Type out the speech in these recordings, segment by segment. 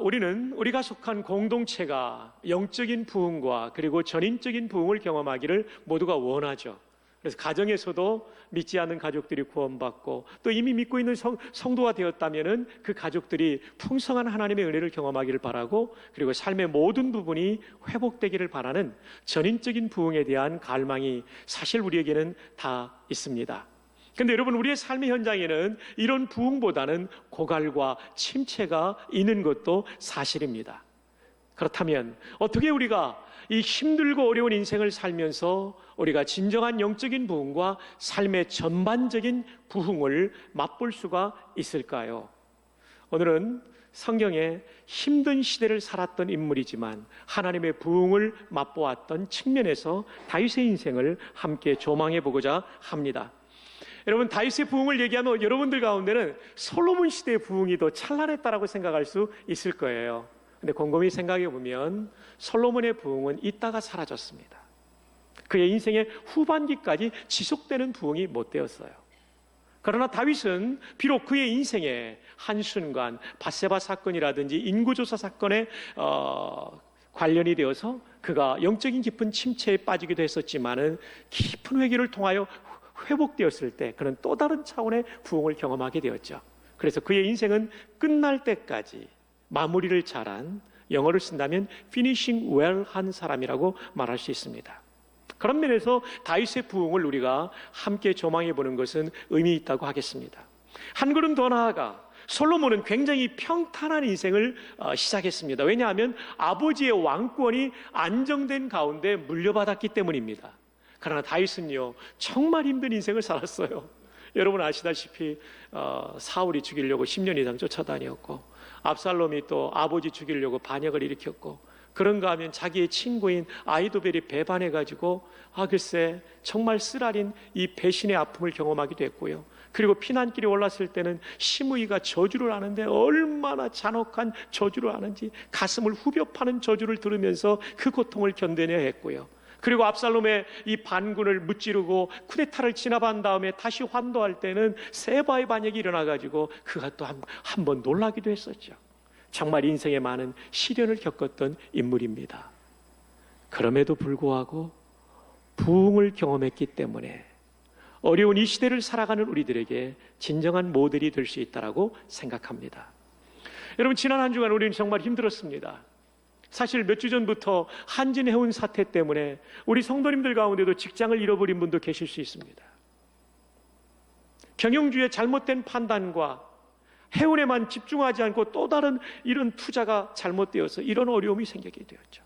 우리는 우리가 속한 공동체가 영적인 부흥과 그리고 전인적인 부흥을 경험하기를 모두가 원하죠. 그래서 가정에서도 믿지 않는 가족들이 구원받고 또 이미 믿고 있는 성도가 되었다면 그 가족들이 풍성한 하나님의 은혜를 경험하기를 바라고, 그리고 삶의 모든 부분이 회복되기를 바라는 전인적인 부흥에 대한 갈망이 사실 우리에게는 다 있습니다. 근데 여러분, 우리의 삶의 현장에는 이런 부흥보다는 고갈과 침체가 있는 것도 사실입니다. 그렇다면 어떻게 우리가 이 힘들고 어려운 인생을 살면서 우리가 진정한 영적인 부흥과 삶의 전반적인 부흥을 맛볼 수가 있을까요? 오늘은 성경에 힘든 시대를 살았던 인물이지만 하나님의 부흥을 맛보았던 측면에서 다윗의 인생을 함께 조망해 보고자 합니다. 여러분, 다윗의 부흥을 얘기하면 여러분들 가운데는 솔로몬 시대의 부흥이 더 찬란했다라고 생각할 수 있을 거예요. 근데 곰곰이 생각해 보면 솔로몬의 부흥은 있다가 사라졌습니다. 그의 인생의 후반기까지 지속되는 부흥이 못 되었어요. 그러나 다윗은 비록 그의 인생의 한순간 밧세바 사건이라든지 인구조사 사건에 관련이 되어서 그가 영적인 깊은 침체에 빠지기도 했었지만은 깊은 회개를 통하여 회복되었을 때 그는 또 다른 차원의 부흥을 경험하게 되었죠. 그래서 그의 인생은 끝날 때까지 마무리를 잘한, 영어를 쓴다면 finishing well 한 사람이라고 말할 수 있습니다. 그런 면에서 다윗의 부흥을 우리가 함께 조망해 보는 것은 의미 있다고 하겠습니다. 한 걸음 더 나아가 솔로몬은 굉장히 평탄한 인생을 시작했습니다. 왜냐하면 아버지의 왕권이 안정된 가운데 물려받았기 때문입니다. 그러나 다윗은요, 정말 힘든 인생을 살았어요. 여러분 아시다시피 사울이 죽이려고 10년 이상 쫓아다녔고, 압살롬이 또 아버지 죽이려고 반역을 일으켰고, 그런가 하면 자기의 친구인 아히도벨이 배반해가지고 글쎄 정말 쓰라린 이 배신의 아픔을 경험하기도 했고요. 그리고 피난길에 올랐을 때는 시므이가 저주를 하는데 얼마나 잔혹한 저주를 하는지, 가슴을 후벼 파는 저주를 들으면서 그 고통을 견뎌내야 했고요. 그리고 압살롬의 이 반군을 무찌르고 쿠데타를 진압한 다음에 다시 환도할 때는 세바의 반역이 일어나가지고 그가 또 한 번 놀라기도 했었죠. 정말 인생에 많은 시련을 겪었던 인물입니다. 그럼에도 불구하고 부흥을 경험했기 때문에 어려운 이 시대를 살아가는 우리들에게 진정한 모델이 될 수 있다고 생각합니다. 여러분, 지난 한 주간 우리는 정말 힘들었습니다. 사실 몇 주 전부터 한진해운 사태 때문에 우리 성도님들 가운데도 직장을 잃어버린 분도 계실 수 있습니다. 경영주의 잘못된 판단과 해운에만 집중하지 않고 또 다른 이런 투자가 잘못되어서 이런 어려움이 생기게 되었죠.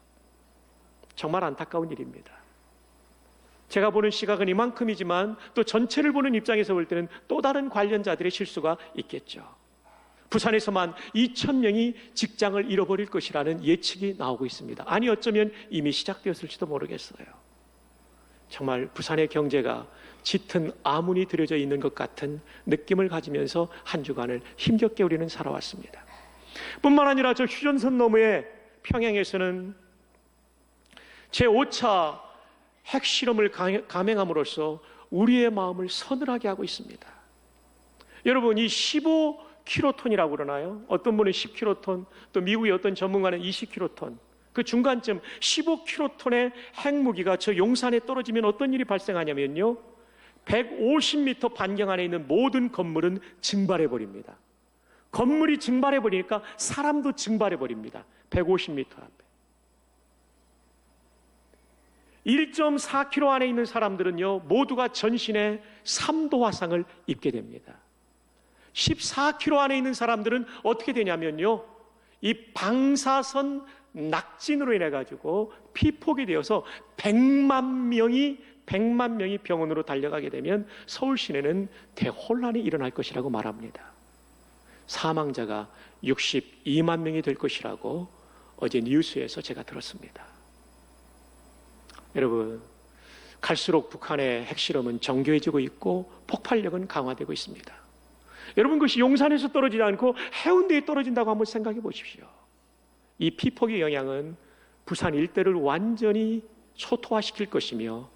정말 안타까운 일입니다. 제가 보는 시각은 이만큼이지만 또 전체를 보는 입장에서 볼 때는 또 다른 관련자들의 실수가 있겠죠. 부산에서만 2,000명이 직장을 잃어버릴 것이라는 예측이 나오고 있습니다. 아니, 어쩌면 이미 시작되었을지도 모르겠어요. 정말 부산의 경제가 짙은 암운이 들여져 있는 것 같은 느낌을 가지면서 한 주간을 힘겹게 우리는 살아왔습니다. 뿐만 아니라 저 휴전선 너머의 평양에서는 제5차 핵실험을 감행함으로써 우리의 마음을 서늘하게 하고 있습니다. 여러분, 이 15킬로톤이라고 그러나요? 어떤 분은 10킬로톤, 또 미국의 어떤 전문가는 20킬로톤. 그 중간쯤 15킬로톤의 핵무기가 저 용산에 떨어지면 어떤 일이 발생하냐면요, 150m 반경 안에 있는 모든 건물은 증발해버립니다. 건물이 증발해버리니까 사람도 증발해버립니다. 150m 앞에 1.4km 안에 있는 사람들은요, 모두가 전신에 3도 화상을 입게 됩니다. 14km 안에 있는 사람들은 어떻게 되냐면요, 이 방사선 낙진으로 인해 가지고 피폭이 되어서 100만 명이 병원으로 달려가게 되면 서울 시내는 대혼란이 일어날 것이라고 말합니다. 사망자가 62만 명이 될 것이라고 어제 뉴스에서 제가 들었습니다. 여러분, 갈수록 북한의 핵실험은 정교해지고 있고 폭발력은 강화되고 있습니다. 여러분, 그것이 용산에서 떨어지지 않고 해운대에 떨어진다고 한번 생각해 보십시오. 이 피폭의 영향은 부산 일대를 완전히 초토화시킬 것이며,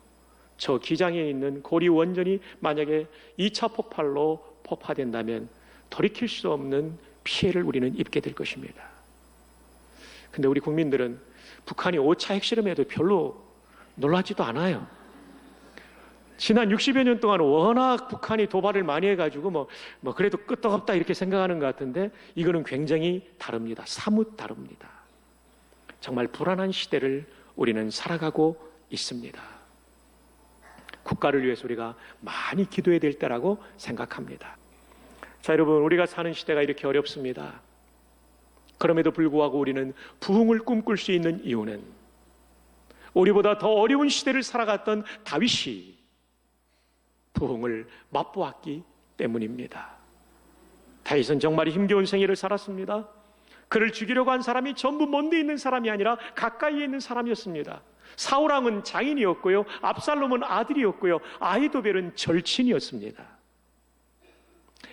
저 기장에 있는 고리 원전이 만약에 2차 폭발로 폭파된다면 돌이킬 수 없는 피해를 우리는 입게 될 것입니다. 근데 우리 국민들은 북한이 5차 핵실험에도 별로 놀라지도 않아요. 지난 60여 년 동안 워낙 북한이 도발을 많이 해가지고 뭐 그래도 끄떡없다 이렇게 생각하는 것 같은데 이거는 굉장히 다릅니다. 사뭇 다릅니다. 정말 불안한 시대를 우리는 살아가고 있습니다. 국가를 위해서 우리가 많이 기도해야 될 때라고 생각합니다. 자, 여러분, 우리가 사는 시대가 이렇게 어렵습니다. 그럼에도 불구하고 우리는 부흥을 꿈꿀 수 있는 이유는 우리보다 더 어려운 시대를 살아갔던 다윗이 부흥을 맛보았기 때문입니다. 다윗은 정말 힘겨운 생애를 살았습니다. 그를 죽이려고 한 사람이 전부 먼데 있는 사람이 아니라 가까이에 있는 사람이었습니다. 사울왕은 장인이었고요, 압살롬은 아들이었고요, 아히도벨은 절친이었습니다.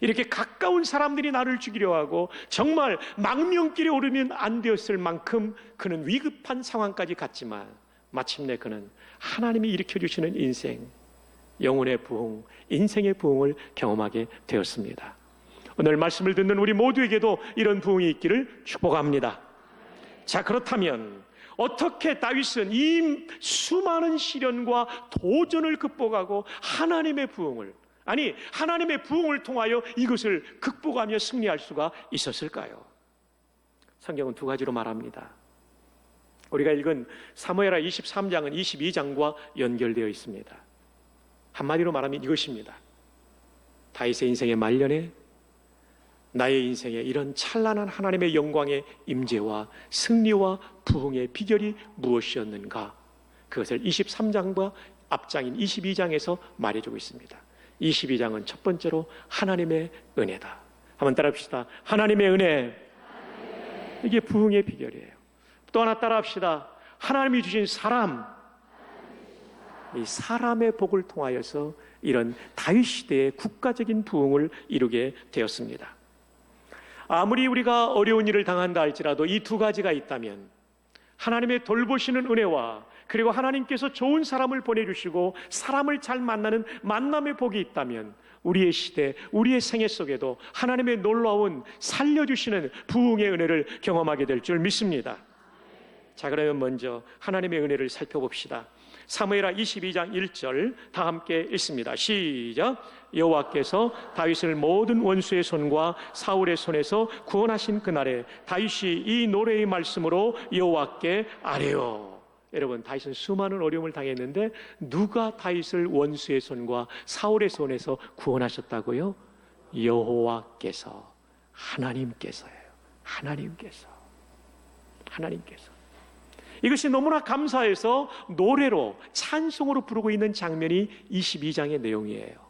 이렇게 가까운 사람들이 나를 죽이려 하고 정말 망명길에 오르면 안 되었을 만큼 그는 위급한 상황까지 갔지만 마침내 그는 하나님이 일으켜주시는 인생, 영혼의 부흥, 인생의 부흥을 경험하게 되었습니다. 오늘 말씀을 듣는 우리 모두에게도 이런 부흥이 있기를 축복합니다. 자, 그렇다면 어떻게 다윗은 이 수많은 시련과 도전을 극복하고 하나님의 부흥을, 아니 하나님의 부흥을 통하여 이것을 극복하며 승리할 수가 있었을까요? 성경은 두 가지로 말합니다. 우리가 읽은 사무엘하 23장은 22장과 연결되어 있습니다. 한마디로 말하면 이것입니다. 다윗의 인생의 말년에 나의 인생에 이런 찬란한 하나님의 영광의 임재와 승리와 부흥의 비결이 무엇이었는가? 그것을 23장과 앞장인 22장에서 말해주고 있습니다. 22장은 첫 번째로 하나님의 은혜다. 한번 따라합시다. 하나님의 은혜. 이게 부흥의 비결이에요. 또 하나 따라합시다. 하나님이 주신 사람. 이 사람의 복을 통하여서 이런 다윗 시대의 국가적인 부흥을 이루게 되었습니다. 아무리 우리가 어려운 일을 당한다 할지라도 이 두 가지가 있다면, 하나님의 돌보시는 은혜와 그리고 하나님께서 좋은 사람을 보내주시고 사람을 잘 만나는 만남의 복이 있다면 우리의 시대, 우리의 생애 속에도 하나님의 놀라운 살려주시는 부흥의 은혜를 경험하게 될 줄 믿습니다. 자, 그러면 먼저 하나님의 은혜를 살펴봅시다. 사무엘하 22장 1절 다 함께 읽습니다. 시작. 여호와께서 다윗을 모든 원수의 손과 사울의 손에서 구원하신 그날에 다윗이 이 노래의 말씀으로 여호와께 아뢰어. 여러분, 다윗은 수많은 어려움을 당했는데 누가 다윗을 원수의 손과 사울의 손에서 구원하셨다고요? 여호와께서, 하나님께서예요. 하나님께서. 이것이 너무나 감사해서 노래로, 찬송으로 부르고 있는 장면이 22장의 내용이에요.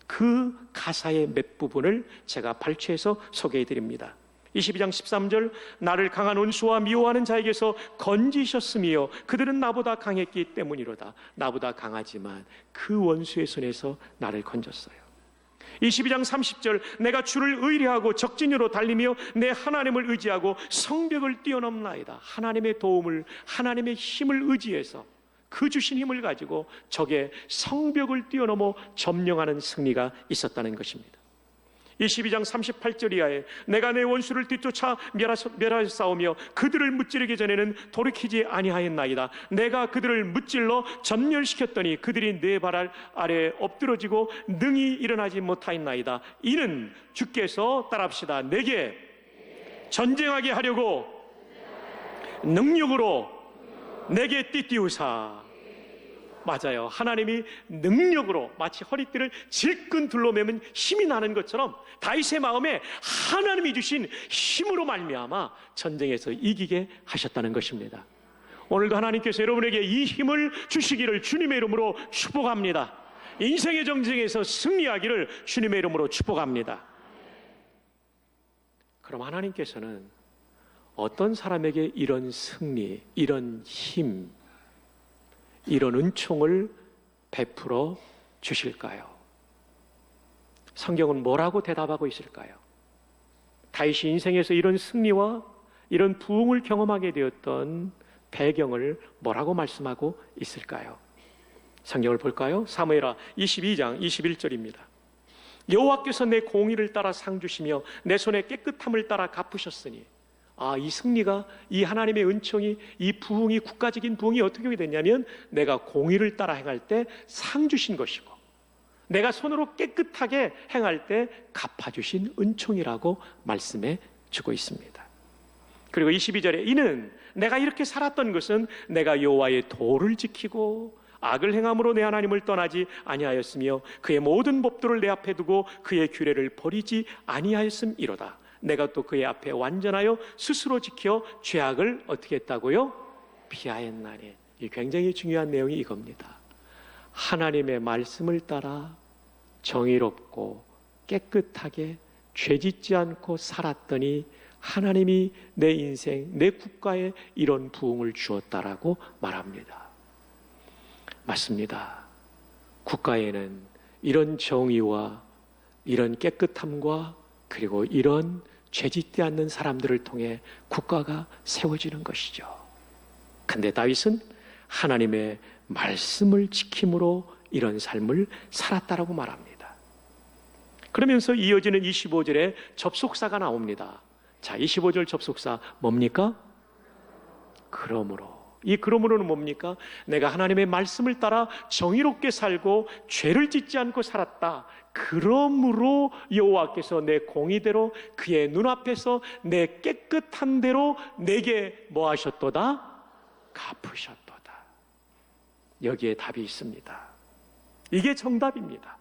그 가사의 몇 부분을 제가 발췌해서 소개해 드립니다. 22장 13절, 나를 강한 원수와 미워하는 자에게서 건지셨으며 그들은 나보다 강했기 때문이로다. 나보다 강하지만 그 원수의 손에서 나를 건졌어요. 22장 30절, 내가 주를 의뢰하고 적진으로 달리며 내 하나님을 의지하고 성벽을 뛰어넘나이다. 하나님의 도움을, 하나님의 힘을 의지해서 그 주신 힘을 가지고 적의 성벽을 뛰어넘어 점령하는 승리가 있었다는 것입니다. 22장 38절 이하에 내가 내 원수를 뒤쫓아 멸하여 싸우며 그들을 무찌르기 전에는 돌이키지 아니하였나이다. 내가 그들을 무찔러 전멸시켰더니 그들이 내 발 아래에 엎드러지고 능히 일어나지 못하였나이다. 이는 주께서, 따라합시다, 내게 전쟁하게 하려고 능력으로 내게 띠띠우사. 맞아요. 하나님이 능력으로 마치 허리띠를 질끈 둘러매면 힘이 나는 것처럼 다윗의 마음에 하나님이 주신 힘으로 말미암아 전쟁에서 이기게 하셨다는 것입니다. 오늘도 하나님께서 여러분에게 이 힘을 주시기를 주님의 이름으로 축복합니다. 인생의 전쟁에서 승리하기를 주님의 이름으로 축복합니다. 그럼 하나님께서는 어떤 사람에게 이런 승리, 이런 힘, 이런 은총을 베풀어 주실까요? 성경은 뭐라고 대답하고 있을까요? 다윗이 인생에서 이런 승리와 이런 부흥을 경험하게 되었던 배경을 뭐라고 말씀하고 있을까요? 성경을 볼까요? 사무엘하 22장 21절입니다. 여호와께서 내 공의를 따라 상 주시며 내 손의 깨끗함을 따라 갚으셨으니 이 승리가, 이 하나님의 은총이, 이 부흥이, 국가적인 부흥이 어떻게 됐냐면 내가 공의를 따라 행할 때 상 주신 것이고 내가 손으로 깨끗하게 행할 때 갚아주신 은총이라고 말씀해 주고 있습니다. 그리고 22절에 이는 내가 이렇게 살았던 것은 내가 여호와의 도를 지키고 악을 행함으로 내 하나님을 떠나지 아니하였으며 그의 모든 법도를 내 앞에 두고 그의 규례를 버리지 아니하였음이로다. 내가 또 그의 앞에 완전하여 스스로 지켜 죄악을 어떻게 했다고요? 피하였나니. 이 굉장히 중요한 내용이 이겁니다. 하나님의 말씀을 따라 정의롭고 깨끗하게 죄짓지 않고 살았더니 하나님이 내 인생, 내 국가에 이런 부흥을 주었다라고 말합니다. 맞습니다. 국가에는 이런 정의와 이런 깨끗함과 그리고 이런 죄짓지 않는 사람들을 통해 국가가 세워지는 것이죠. 근데 다윗은 하나님의 말씀을 지킴으로 이런 삶을 살았다라고 말합니다. 그러면서 이어지는 25절에 접속사가 나옵니다. 자, 25절 접속사 뭡니까? 그러므로. 이 그러므로는 뭡니까? 내가 하나님의 말씀을 따라 정의롭게 살고 죄를 짓지 않고 살았다. 그러므로 여호와께서 내 공의대로 그의 눈앞에서 내 깨끗한 대로 내게 뭐 하셨도다? 갚으셨도다. 여기에 답이 있습니다. 이게 정답입니다.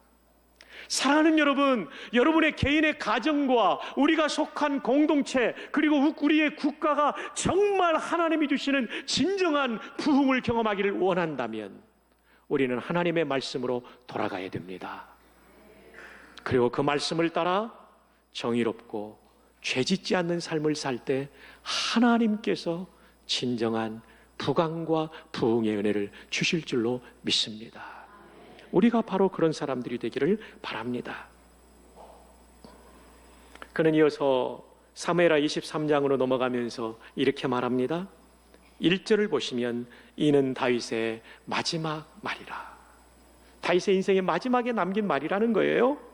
사랑하는 여러분, 여러분의 개인의 가정과 우리가 속한 공동체 그리고 우리의 국가가 정말 하나님이 주시는 진정한 부흥을 경험하기를 원한다면 우리는 하나님의 말씀으로 돌아가야 됩니다. 그리고 그 말씀을 따라 정의롭고 죄짓지 않는 삶을 살 때 하나님께서 진정한 부강과 부흥의 은혜를 주실 줄로 믿습니다. 우리가 바로 그런 사람들이 되기를 바랍니다. 그는 이어서 사무엘하 23장으로 넘어가면서 이렇게 말합니다. 1절을 보시면 이는 다윗의 마지막 말이라. 다윗의 인생의 마지막에 남긴 말이라는 거예요.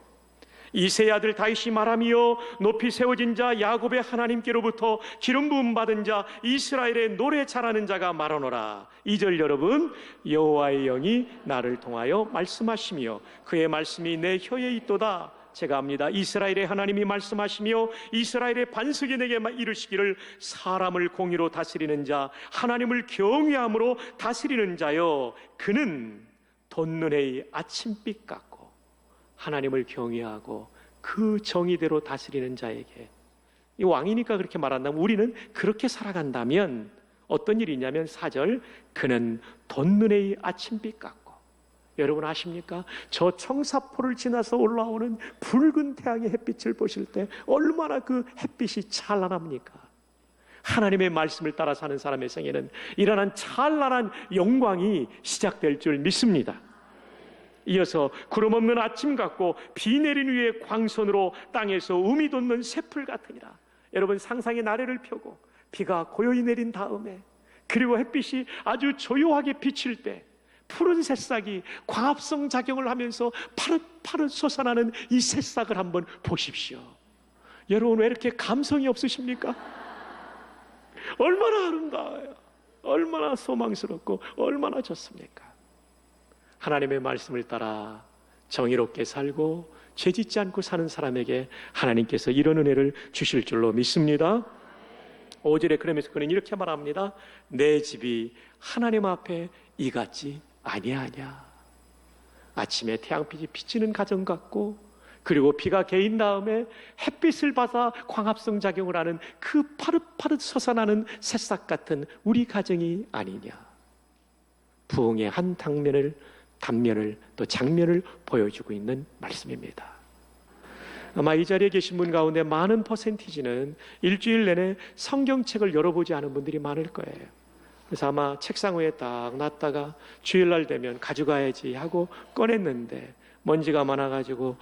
이새의 아들 다윗이 말하며 높이 세워진 자 야곱의 하나님께로부터 기름 부음 받은 자 이스라엘의 노래 잘하는 자가 말하노라. 2절 여러분, 여호와의 영이 나를 통하여 말씀하시며 그의 말씀이 내 혀에 있도다. 제가 압니다. 이스라엘의 하나님이 말씀하시며 이스라엘의 반석이 내게 이르시기를 사람을 공의로 다스리는 자 하나님을 경외함으로 다스리는 자여 그는 돋는해의 아침빛 같고 하나님을 경외하고 그 정의대로 다스리는 자에게, 이 왕이니까 그렇게 말한다면 우리는 그렇게 살아간다면 어떤 일이 있냐면 4절 그는 돋는해의 아침빛 같고, 여러분 아십니까? 저 청사포를 지나서 올라오는 붉은 태양의 햇빛을 보실 때 얼마나 그 햇빛이 찬란합니까? 하나님의 말씀을 따라 사는 사람의 생에는 이러한 찬란한 영광이 시작될 줄 믿습니다. 이어서 구름 없는 아침 같고 비 내린 위에 광선으로 땅에서 음이 돋는 새풀 같으니라. 여러분 상상의 나래를 펴고 비가 고요히 내린 다음에 그리고 햇빛이 아주 조용하게 비칠 때 푸른 새싹이 광합성 작용을 하면서 파릇파릇 솟아나는 이 새싹을 한번 보십시오. 여러분 왜 이렇게 감성이 없으십니까? 얼마나 아름다워요. 얼마나 소망스럽고 얼마나 좋습니까? 하나님의 말씀을 따라 정의롭게 살고 죄짓지 않고 사는 사람에게 하나님께서 이런 은혜를 주실 줄로 믿습니다. 5절에 그러면서 그는 이렇게 말합니다. 내 집이 하나님 앞에 이같지 아니하냐. 아침에 태양빛이 비치는 가정 같고 그리고 비가 개인 다음에 햇빛을 받아 광합성 작용을 하는 그 파릇파릇 솟아나는 새싹 같은 우리 가정이 아니냐. 부흥의 한 단면을 또 장면을 보여주고 있는 말씀입니다. 아마 이 자리에 계신 분 가운데 많은 퍼센티지는 일주일 내내 성경책을 열어보지 않은 분들이 많을 거예요. 그래서 아마 책상 위에 딱 놨다가 주일날 되면 가져가야지 하고 꺼냈는데 먼지가 많아가지고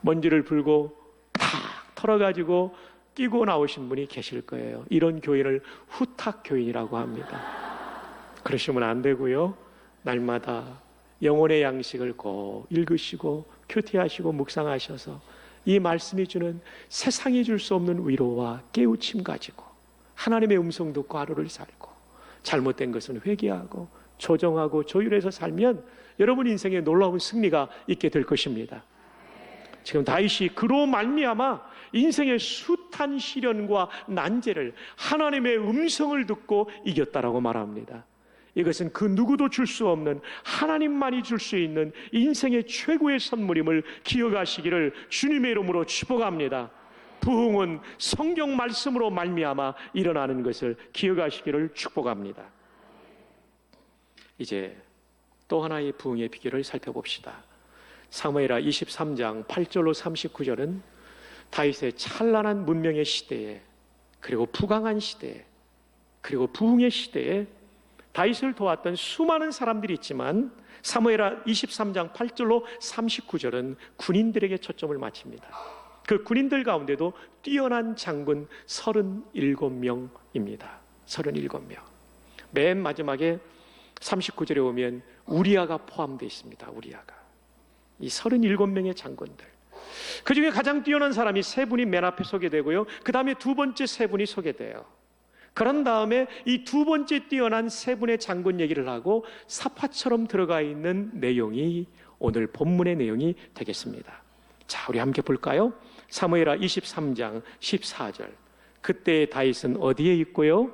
먼지를 불고 탁 털어가지고 끼고 나오신 분이 계실 거예요. 이런 교인을 후탁 교인이라고 합니다. 그러시면 안 되고요. 날마다 영혼의 양식을 꼭 읽으시고 큐티하시고 묵상하셔서 이 말씀이 주는 세상이 줄 수 없는 위로와 깨우침 가지고 하나님의 음성 듣고 하루를 살고 잘못된 것은 회개하고 조정하고 조율해서 살면 여러분 인생에 놀라운 승리가 있게 될 것입니다. 지금 다윗이 그로 말미암아 인생의 숱한 시련과 난제를 하나님의 음성을 듣고 이겼다라고 말합니다. 이것은 그 누구도 줄 수 없는 하나님만이 줄 수 있는 인생의 최고의 선물임을 기억하시기를 주님의 이름으로 축복합니다. 부흥은 성경 말씀으로 말미암아 일어나는 것을 기억하시기를 축복합니다. 이제 또 하나의 부흥의 비결을 살펴봅시다. 사무엘하 23장 8절로 39절은 다윗의 찬란한 문명의 시대에, 그리고 부강한 시대에, 그리고 부흥의 시대에 다윗을 도왔던 수많은 사람들이 있지만 사무엘하 23장 8절로 39절은 군인들에게 초점을 맞춥니다. 그 군인들 가운데도 뛰어난 장군 37명입니다. 37명. 맨 마지막에 39절에 오면 우리아가 포함되어 있습니다. 우리아가. 이 37명의 장군들. 그 중에 가장 뛰어난 사람이 세 분이 맨 앞에 소개되고요. 그 다음에 두 번째 세 분이 소개돼요. 그런 다음에 이 두 번째 뛰어난 세 분의 장군 얘기를 하고 사파처럼 들어가 있는 내용이 오늘 본문의 내용이 되겠습니다. 자, 우리 함께 볼까요? 사무엘하 23장 14절. 그때 다윗은 어디에 있고요?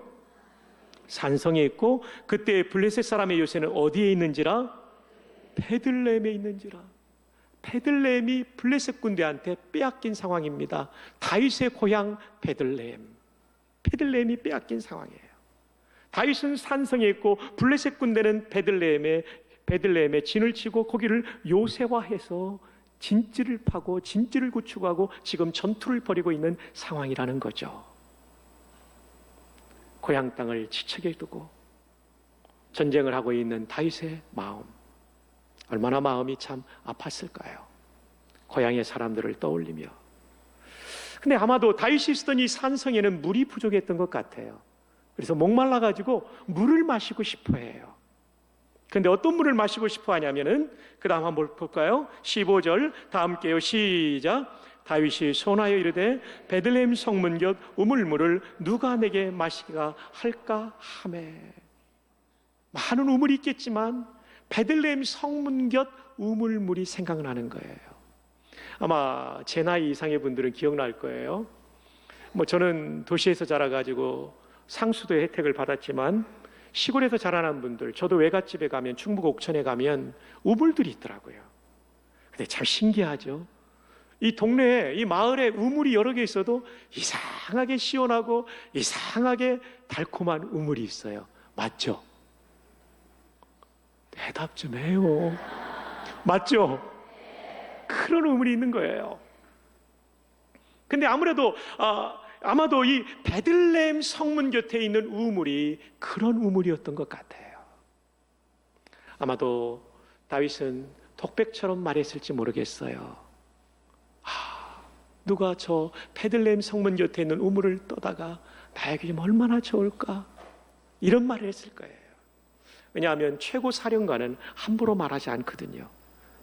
산성에 있고, 그때 블레셋 사람의 요새는 어디에 있는지라? 베들레헴에 있는지라. 베들레헴이 블레셋 군대한테 빼앗긴 상황입니다. 다윗의 고향 베들레헴. 베들레헴이 빼앗긴 상황이에요. 다윗은 산성에 있고 블레셋 군대는 베들레헴에 진을 치고 거기를 요새화해서 진지를 파고 진지를 구축하고 지금 전투를 벌이고 있는 상황이라는 거죠. 고향 땅을 지척에 두고 전쟁을 하고 있는 다윗의 마음, 얼마나 마음이 참 아팠을까요? 고향의 사람들을 떠올리며. 근데 아마도 다윗이 있었던 이 산성에는 물이 부족했던 것 같아요. 그래서 목말라가지고 물을 마시고 싶어 해요. 근데 어떤 물을 마시고 싶어 하냐면은, 그 다음 한번 볼까요? 15절 다 함께요. 시작. 다윗이 손하여 이르되 베들레헴 성문 곁 우물물을 누가 내게 마시게 할까 하매. 많은 우물이 있겠지만 베들레헴 성문 곁 우물물이 생각나는 거예요. 아마 제 나이 이상의 분들은 기억날 거예요. 저는 도시에서 자라가지고 상수도의 혜택을 받았지만 시골에서 자라난 분들, 저도 외갓집에 가면, 충북 옥천에 가면 우물들이 있더라고요. 근데 참 신기하죠. 이 동네에, 이 마을에 우물이 여러 개 있어도 이상하게 시원하고 이상하게 달콤한 우물이 있어요. 맞죠? 대답 좀 해요. 맞죠? 그런 우물이 있는 거예요. 근데 아마도 이 베들레헴 성문 곁에 있는 우물이 그런 우물이었던 것 같아요. 아마도 다윗은 독백처럼 말했을지 모르겠어요. 누가 저 베들레헴 성문 곁에 있는 우물을 떠다가 나에게 좀 얼마나 좋을까? 이런 말을 했을 거예요. 왜냐하면 최고 사령관은 함부로 말하지 않거든요.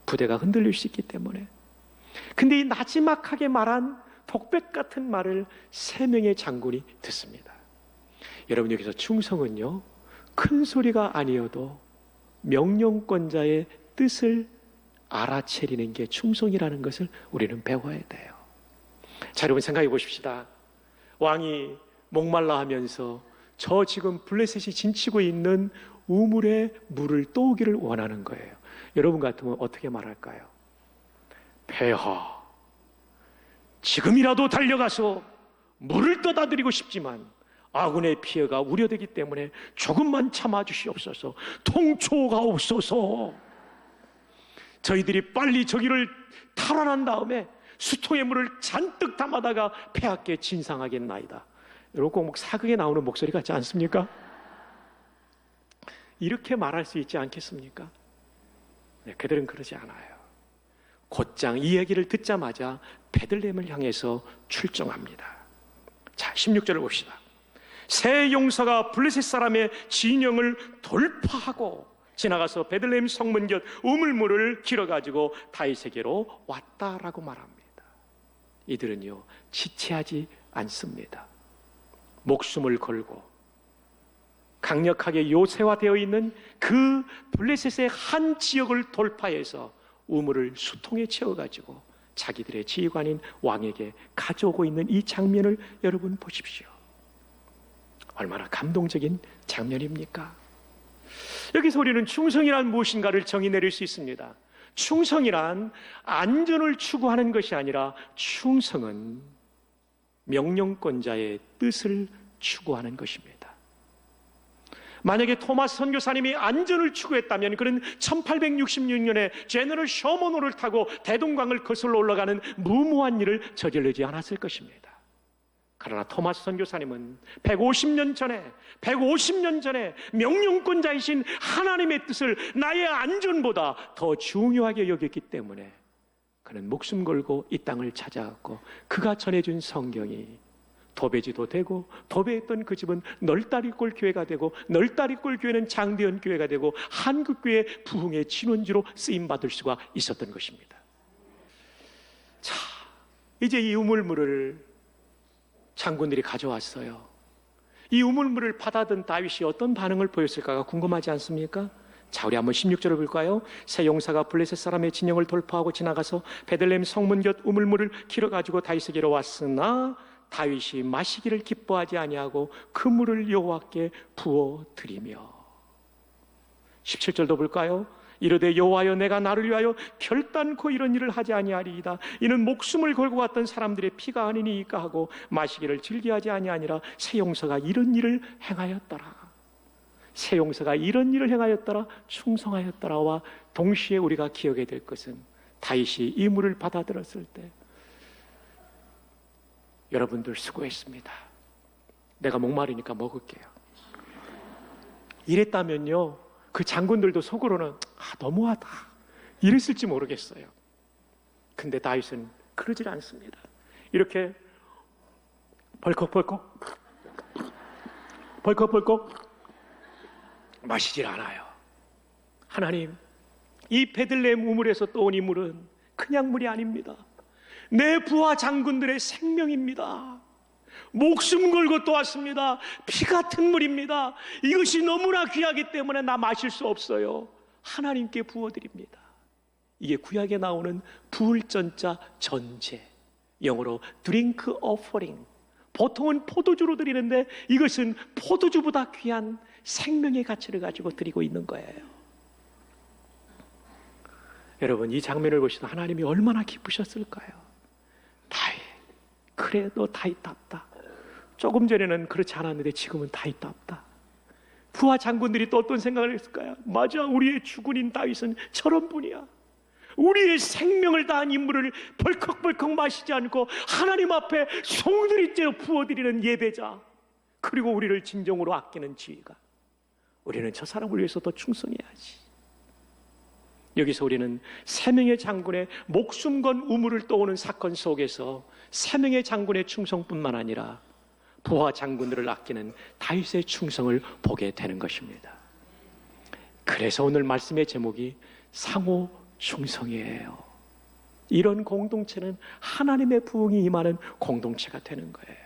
부대가 흔들릴 수 있기 때문에. 근데 이 나지막하게 말한 독백 같은 말을 세 명의 장군이 듣습니다. 여러분, 여기서 충성은요, 큰 소리가 아니어도 명령권자의 뜻을 알아채리는 게 충성이라는 것을 우리는 배워야 돼요. 자, 여러분 생각해 보십시다. 왕이 목말라 하면서 저 지금 블레셋이 진치고 있는 우물에 물을 떠오기를 원하는 거예요. 여러분 같으면 어떻게 말할까요? 폐하, 지금이라도 달려가서 물을 떠다 드리고 싶지만 아군의 피해가 우려되기 때문에 조금만 참아주시옵소서. 통초가옵소서. 저희들이 빨리 저기를 탈환한 다음에 수통의 물을 잔뜩 담아다가 폐하께 진상하겠나이다. 여러분, 꼭 사극에 나오는 목소리 같지 않습니까? 이렇게 말할 수 있지 않겠습니까? 네, 그들은 그러지 않아요. 곧장 이 얘기를 듣자마자 베들레헴을 향해서 출정합니다. 자, 16절을 봅시다. 새 용사가 블레셋 사람의 진영을 돌파하고 지나가서 베들레헴 성문 곁 우물물을 길어가지고 다윗에게로 왔다라고 말합니다. 이들은요 지체하지 않습니다. 목숨을 걸고 강력하게 요새화되어 있는 그 블레셋의 한 지역을 돌파해서 우물을 수통에 채워가지고 자기들의 지휘관인 왕에게 가져오고 있는 이 장면을 여러분 보십시오. 얼마나 감동적인 장면입니까? 여기서 우리는 충성이란 무엇인가를 정의 내릴 수 있습니다. 충성이란 안전을 추구하는 것이 아니라 충성은 명령권자의 뜻을 추구하는 것입니다. 만약에 토마스 선교사님이 안전을 추구했다면 그는 1866년에 제너럴 셔먼호를 타고 대동강을 거슬러 올라가는 무모한 일을 저지르지 않았을 것입니다. 그러나 토마스 선교사님은 150년 전에 명령권자이신 하나님의 뜻을 나의 안전보다 더 중요하게 여겼기 때문에 그는 목숨 걸고 이 땅을 찾아갔고 그가 전해준 성경이 도배지도 되고 도배했던 그 집은 널다리골 교회가 되고 널다리골 교회는 장대현 교회가 되고 한국교회 부흥의 진원지로 쓰임받을 수가 있었던 것입니다. 자, 이제 이 우물물을 장군들이 가져왔어요. 이 우물물을 받아든 다윗이 어떤 반응을 보였을까가 궁금하지 않습니까? 자, 우리 한번 16절을 볼까요? 새 용사가 블레셋 사람의 진영을 돌파하고 지나가서 베들레헴 성문 곁 우물물을 길어가지고 다윗에게로 왔으나 다윗이 마시기를 기뻐하지 아니하고 그 물을 여호와께 부어 드리며. 17절도 볼까요? 이르되 여호와여 내가 나를 위하여 결단코 이런 일을 하지 아니하리이다. 이는 목숨을 걸고 왔던 사람들의 피가 아니니까 하고 마시기를 즐겨하지 아니하니라. 새 용사가 이런 일을 행하였더라. 새 용사가 이런 일을 행하였더라, 충성하였더라와 동시에 우리가 기억해야 될 것은 다윗이 이 물을 받아들었을 때 여러분들 수고했습니다. 내가 목마르니까 먹을게요. 이랬다면요 그 장군들도 속으로는 너무하다 이랬을지 모르겠어요. 근데 다윗은 그러질 않습니다. 이렇게 벌컥벌컥 마시질 않아요. 하나님, 이 베들레헴 우물에서 떠온 이 물은 그냥 물이 아닙니다. 내 부하 장군들의 생명입니다. 목숨 걸고 떠왔습니다. 피 같은 물입니다. 이것이 너무나 귀하기 때문에 나 마실 수 없어요. 하나님께 부어드립니다. 이게 구약에 나오는 부을전자 전제, 영어로 drink offering. 보통은 포도주로 드리는데 이것은 포도주보다 귀한 생명의 가치를 가지고 드리고 있는 거예요. 여러분, 이 장면을 보시면 하나님이 얼마나 기쁘셨을까요? 다윗, 그래 너 다윗답다. 조금 전에는 그렇지 않았는데 지금은 다윗답다. 부하 장군들이 또 어떤 생각을 했을까요? 맞아, 우리의 주군인 다윗은 저런 분이야. 우리의 생명을 다한 인물을 벌컥벌컥 마시지 않고 하나님 앞에 송두리째로 부어드리는 예배자, 그리고 우리를 진정으로 아끼는 지혜가, 우리는 저 사람을 위해서 더 충성해야지. 여기서 우리는 세 명의 장군의 목숨 건 우물을 떠오는 사건 속에서 세 명의 장군의 충성뿐만 아니라 부하 장군들을 아끼는 다윗의 충성을 보게 되는 것입니다. 그래서 오늘 말씀의 제목이 상호 충성이에요. 이런 공동체는 하나님의 부흥이 임하는 공동체가 되는 거예요.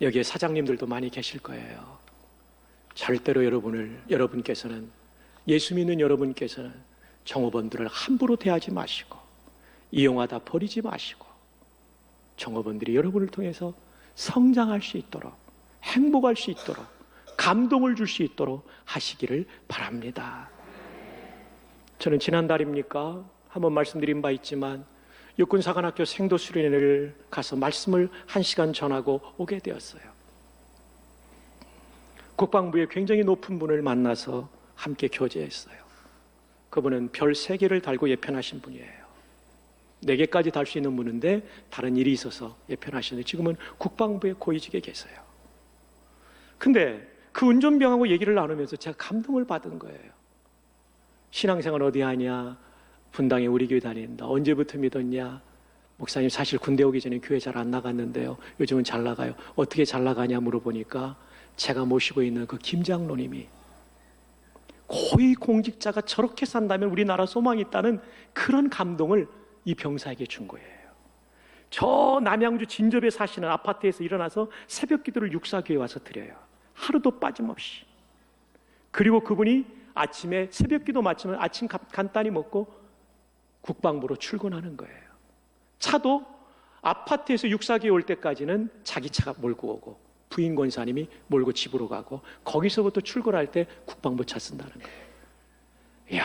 여기에 사장님들도 많이 계실 거예요. 절대로 여러분께서는, 예수 믿는 여러분께서는 종업원들을 함부로 대하지 마시고 이용하다 버리지 마시고 종업원들이 여러분을 통해서 성장할 수 있도록, 행복할 수 있도록, 감동을 줄 수 있도록 하시기를 바랍니다. 저는 지난달입니까? 한번 말씀드린 바 있지만 육군사관학교 생도수련회를 가서 말씀을 1시간 전하고 오게 되었어요. 국방부의 굉장히 높은 분을 만나서 함께 교제했어요. 그분은 별 3개를 달고 예편하신 분이에요. 4개까지 달 수 있는 분인데 다른 일이 있어서 예편하시는데 지금은 국방부의 고위직에 계세요. 근데 그 운전병하고 얘기를 나누면서 제가 감동을 받은 거예요. 신앙생활 어디 하냐? 분당에 우리 교회 다닌다. 언제부터 믿었냐? 목사님 사실 군대 오기 전에 교회 잘 안 나갔는데요. 요즘은 잘 나가요. 어떻게 잘 나가냐 물어보니까 제가 모시고 있는 그 김 장로님이 고위 공직자가 저렇게 산다면 우리나라 소망이 있다는 그런 감동을 이 병사에게 준 거예요. 저 남양주 진접에 사시는 아파트에서 일어나서 새벽 기도를 육사교회에 와서 드려요. 하루도 빠짐없이. 그리고 그분이 아침에 새벽 기도 마치면 아침 간단히 먹고 국방부로 출근하는 거예요. 차도 아파트에서 육사교회 올 때까지는 자기 차가 몰고 오고 부인 권사님이 몰고 집으로 가고 거기서부터 출근할 때 국방부 차 쓴다는 거예요. 이야,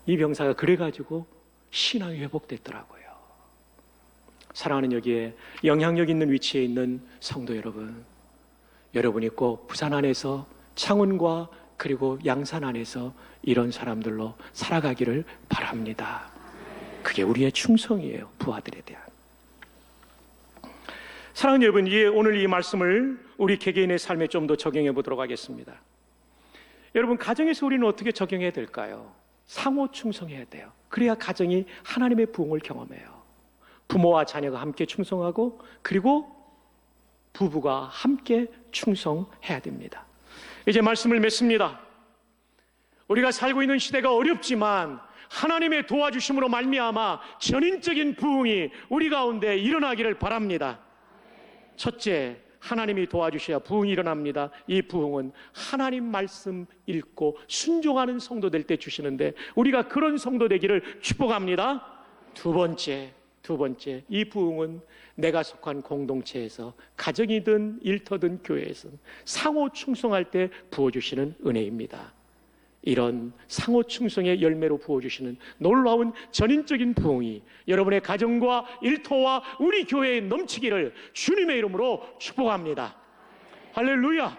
이 병사가 그래가지고 신앙이 회복됐더라고요. 사랑하는 여기에 영향력 있는 위치에 있는 성도 여러분, 여러분이 꼭 부산 안에서 창원과 그리고 양산 안에서 이런 사람들로 살아가기를 바랍니다. 그게 우리의 충성이에요. 부하들에 대한. 사랑하는 여러분, 오늘 이 말씀을 우리 개개인의 삶에 좀 더 적용해 보도록 하겠습니다. 여러분, 가정에서 우리는 어떻게 적용해야 될까요? 상호 충성해야 돼요. 그래야 가정이 하나님의 부흥을 경험해요. 부모와 자녀가 함께 충성하고 그리고 부부가 함께 충성해야 됩니다. 이제 말씀을 맺습니다. 우리가 살고 있는 시대가 어렵지만 하나님의 도와주심으로 말미암아 전인적인 부흥이 우리 가운데 일어나기를 바랍니다. 첫째, 하나님이 도와주셔야 부흥이 일어납니다. 이 부흥은 하나님 말씀 읽고 순종하는 성도 될 때 주시는데 우리가 그런 성도 되기를 축복합니다. 두 번째, 이 부흥은 내가 속한 공동체에서 가정이든 일터든 교회에서 상호 충성할 때 부어주시는 은혜입니다. 이런 상호 충성의 열매로 부어주시는 놀라운 전인적인 부흥이 여러분의 가정과 일터와 우리 교회에 넘치기를 주님의 이름으로 축복합니다. 할렐루야.